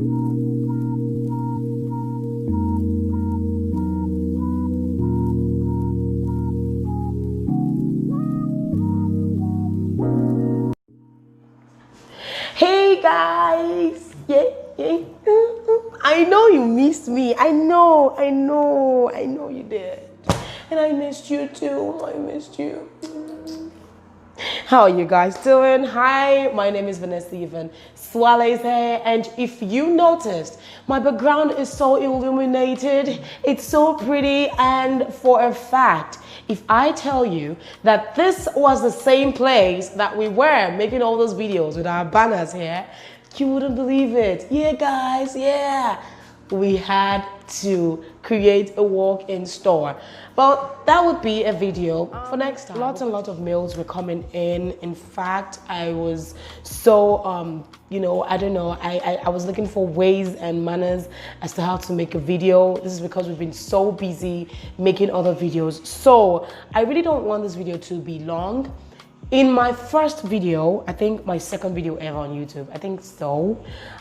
Hey guys, yeah. I know you missed me. I know you did. And I missed you too. I missed you. How are you guys doing? Hi, my name is Vanessa Even Swallows here, and if you noticed, my background is so illuminated, it's so pretty, and for a fact, if I tell you that this was the same place that we were making all those videos with our banners here, you wouldn't believe it. Yeah, guys, yeah. We had to create a walk-in store. But that would be a video for next time. Lots and lots of mails were coming in. In fact, I was so, I don't know, I was looking for ways and manners as to how to make a video. This is because we've been so busy making other videos. So I really don't want this video to be long. In my first video, I think my second video ever on YouTube, I think so,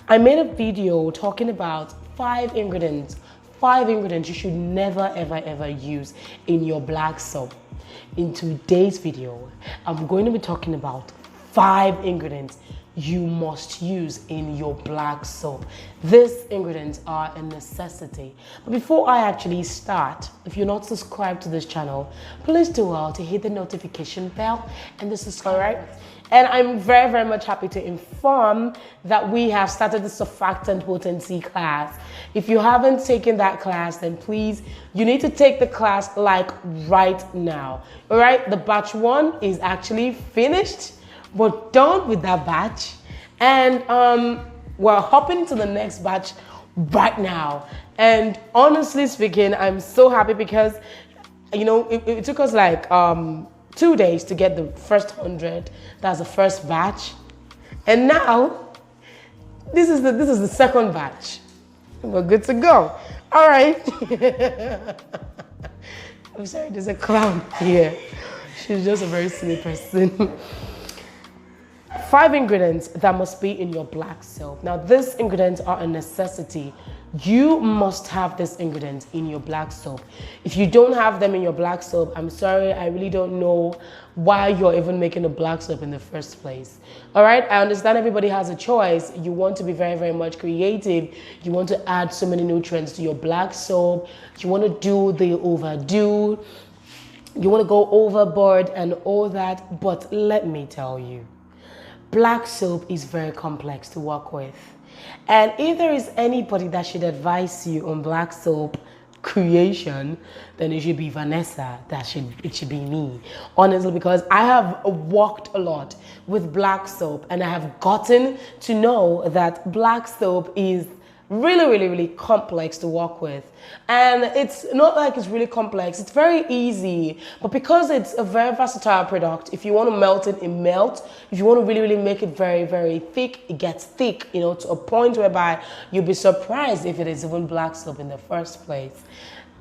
I made a video talking about 5 ingredients you should never ever use in your black soap. In today's video, I'm going to be talking about 5 ingredients you must use in your black soap. These ingredients are a necessity. But before I actually start, if you're not subscribed to this channel, please do well to hit the notification bell and the subscribe. Right? And I'm very much happy to inform that we have started the surfactant potency class. If you haven't taken that class, then please, you need to take the class like right now. All right, the batch 1 is actually finished. We're done with that batch, and we're hopping to the next batch right now. And honestly speaking, I'm so happy because, you know, it took us like 2 days to get the first 100. That's the first batch, and now this is the second batch. We're good to go. All right. I'm sorry, there's a clown here. She's just a very silly person. 5 ingredients that must be in your black soap. Now, these ingredients are a necessity. You must have these ingredients in your black soap. If you don't have them in your black soap, I'm sorry, I really don't know why you're even making a black soap in the first place. All right, I understand everybody has a choice. You want to be very much creative. You want to add so many nutrients to your black soap. You want to do the overdo. You want to go overboard and all that. But let me tell you, black soap is very complex to work with. And if there is anybody that should advise you on black soap creation, then it should be Vanessa. It should be me. Honestly, because I have worked a lot with black soap and I have gotten to know that black soap is really complex to work with. And it's not like it's really complex, it's very easy, but because it's a very versatile product, if you want to melt it, it melts. If you want to really make it very thick, it gets thick, you know, to a point whereby you'll be surprised if it is even black soap in the first place.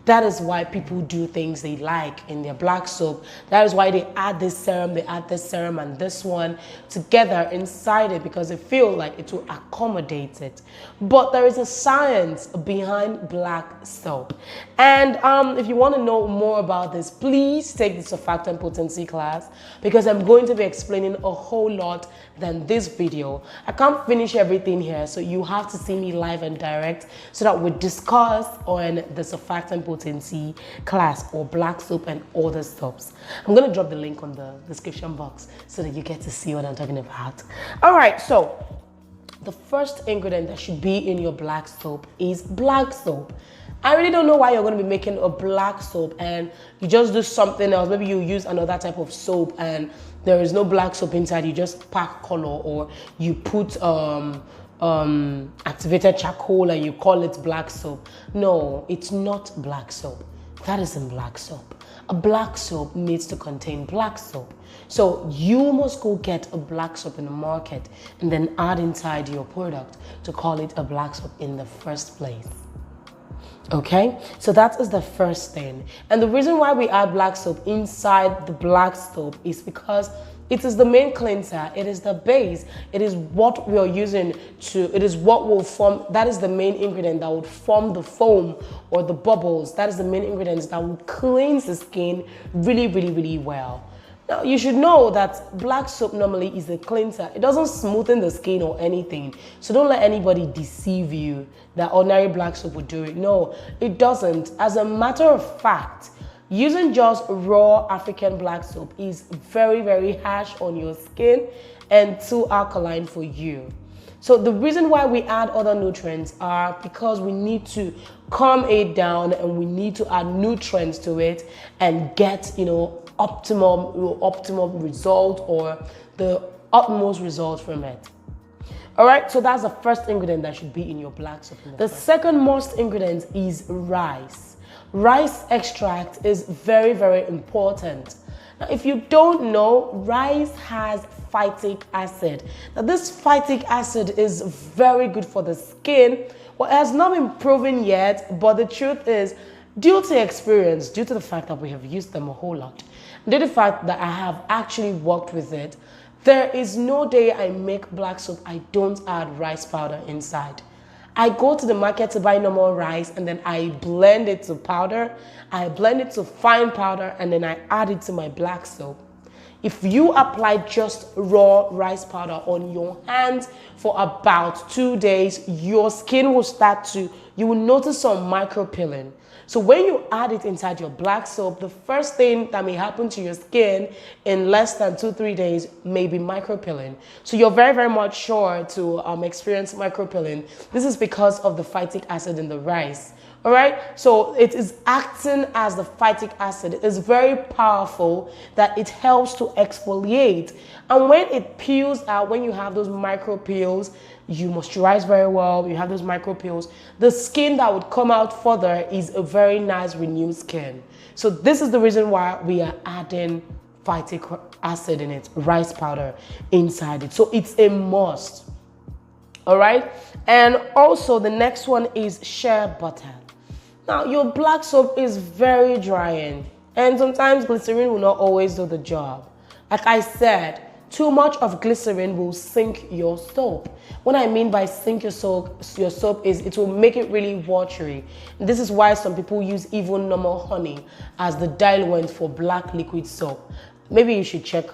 That is why people do things they like in their black soap. That is why they add this serum and this one together inside it, because they feel like it will accommodate it. But there is a science behind black soap. And if you want to know more about this, please take the surfactant potency class, because I'm going to be explaining a whole lot than this video. I can't finish everything here, so you have to see me live and direct so that we discuss on the surfactant potency class or black soap and other soaps. I'm going to drop the link on the description box so that you get to see what I'm talking about. All right, so the first ingredient that should be in your black soap is black soap. I really don't know why you're going to be making a black soap and you just do something else. Maybe you use another type of soap and there is no black soap inside. You just pack color, or you put activated charcoal and you call it black soap. No, it's not black soap. That isn't black soap. A black soap needs to contain black soap. So you must go get a black soap in the market and then add inside your product to call it a black soap in the first place. Okay, so that is the first thing. And the reason why we add black soap inside the black soap is because It is the main cleanser. It is the base. It is what we are using it is what will form, that is the main ingredient that would form the foam or the bubbles. That is the main ingredients that will cleanse the skin really, really, really well. Now, you should know that black soap normally is a cleanser. It doesn't smoothen the skin or anything. So don't let anybody deceive you that ordinary black soap would do it. No, it doesn't. As a matter of fact, using just raw African black soap is very, very harsh on your skin and too alkaline for you. So the reason why we add other nutrients are because we need to calm it down and we need to add nutrients to it and get, optimum result or the utmost result from it. All right, so that's the first ingredient that should be in your black soap. The second most ingredient is rice. Rice extract is very, very important. Now, if you don't know, rice has phytic acid. Now, this phytic acid is very good for the skin. Well, it has not been proven yet, but the truth is, due to experience, due to the fact that we have used them a whole lot, due to the fact that I have actually worked with it, there is no day I make black soap I don't add rice powder inside. I go to the market to buy normal rice and then I blend it to powder. I blend it to fine powder and then I add it to my black soap. If you apply just raw rice powder on your hands for about 2 days, your skin will you will notice some micro peeling. So when you add it inside your black soap, the first thing that may happen to your skin in less than 2-3 days may be micro peeling. So you're very, very much sure to experience micro peeling. This is because of the phytic acid in the rice. All right, so it is acting as the phytic acid. It is very powerful that it helps to exfoliate. And when it peels out, when you have those micro peels, you moisturize very well, you have those micro peels, the skin that would come out further is a very nice renewed skin. So this is the reason why we are adding phytic acid in it, rice powder inside it. So it's a must. All right, and also the next one is shea butter. Now, your black soap is very drying, and sometimes glycerin will not always do the job. Like I said, too much of glycerin will sink your soap. What I mean by sink your soap is it will make it really watery. And this is why some people use even normal honey as the diluent for black liquid soap. Maybe you should check,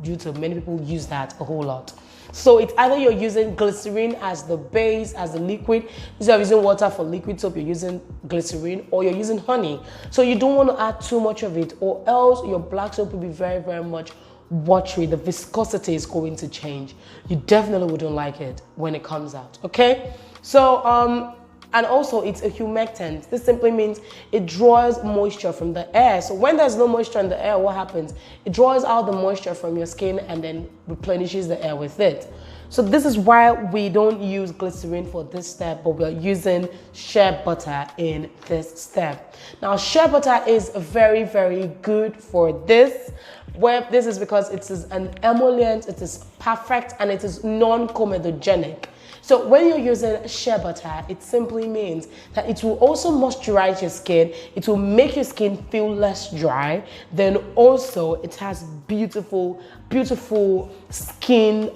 due to many people use that a whole lot. So it's either you're using glycerin as the base, as the liquid. Instead of using water for liquid soap, you're using glycerin, or you're using honey. So you don't want to add too much of it, or else your black soap will be very, very much watery. The viscosity is going to change. You definitely wouldn't like it when it comes out, okay? So, and also it's a humectant. This simply means it draws moisture from the air. So when there's no moisture in the air, what happens? It draws out the moisture from your skin and then replenishes the air with it. So this is why we don't use glycerin for this step, but we're using shea butter in this step. Now, shea butter is very, very good for this. Where this is because it is an emollient, it is perfect, and it is non-comedogenic. So when you're using shea butter, it simply means that it will also moisturize your skin. It will make your skin feel less dry. Then also it has beautiful, beautiful skin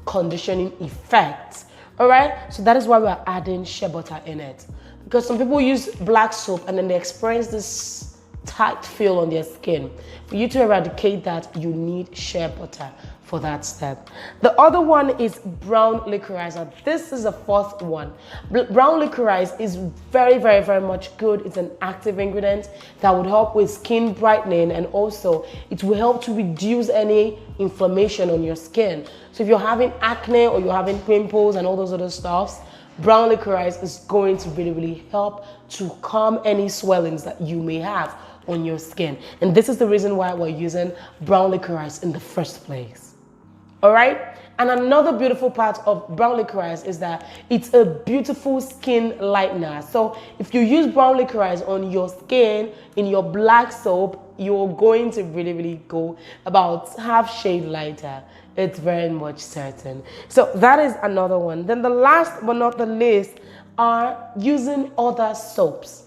conditioning effects. All right, so that is why we're adding shea butter in it. Because some people use black soap and then they experience this tight feel on their skin. For you to eradicate that, you need shea butter for that step. The other one is brown liqueurizer. This is the fourth one. Brown licorice is very, very, very much good. It's an active ingredient that would help with skin brightening, and also it will help to reduce any inflammation on your skin. So if you're having acne or you're having pimples and all those other stuffs, brown licorice is going to really, really help to calm any swellings that you may have on your skin. And this is the reason why we're using brown licorice in the first place. All right? And another beautiful part of brown licorice is that it's a beautiful skin lightener. So if you use brown licorice on your skin in your black soap, you're going to really, really go about half shade lighter. It's very much certain. So that is another one. Then the last but not the least are using other soaps.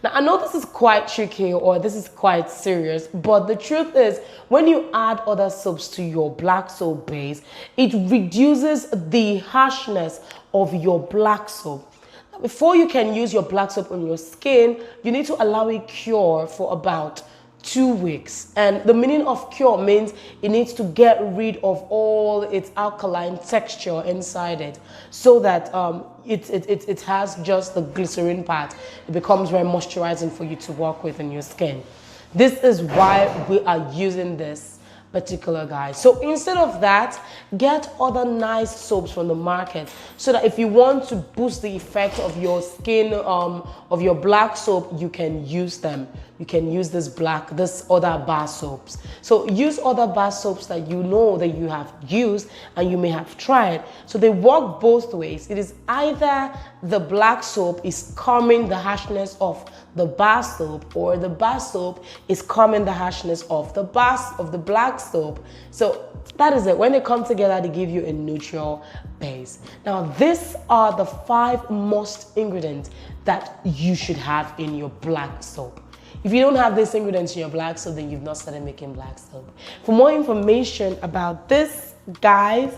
Now, I know this is quite tricky or this is quite serious, but the truth is when you add other soaps to your black soap base, it reduces the harshness of your black soap. Now, before you can use your black soap on your skin, you need to allow it cure for about 2 weeks. And the meaning of cure means it needs to get rid of all its alkaline texture inside it so that it has just the glycerin part. It becomes very moisturizing for you to work with in your skin. This is why we are using this particular guy. So instead of that, get other nice soaps from the market so that if you want to boost the effect of your skin, of your black soap, you can use them. You can use this other bar soaps. So use other bar soaps that you know that you have used and you may have tried. So they work both ways. It is either the black soap is calming the harshness of the bar soap, or the bar soap is calming the harshness of the black soap. So that is it. When they come together, they give you a neutral base. Now, these are the 5 most ingredients that you should have in your black soap. If you don't have these ingredients in your black soap, then you've not started making black soap. For more information about this, guys,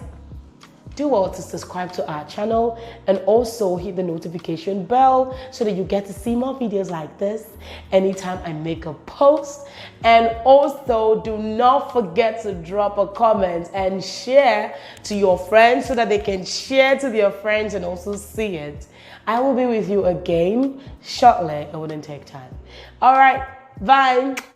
do well to subscribe to our channel and also hit the notification bell so that you get to see more videos like this anytime I make a post. And also do not forget to drop a comment and share to your friends so that they can share to their friends and also see it. I will be with you again shortly. It wouldn't take time. All right, bye.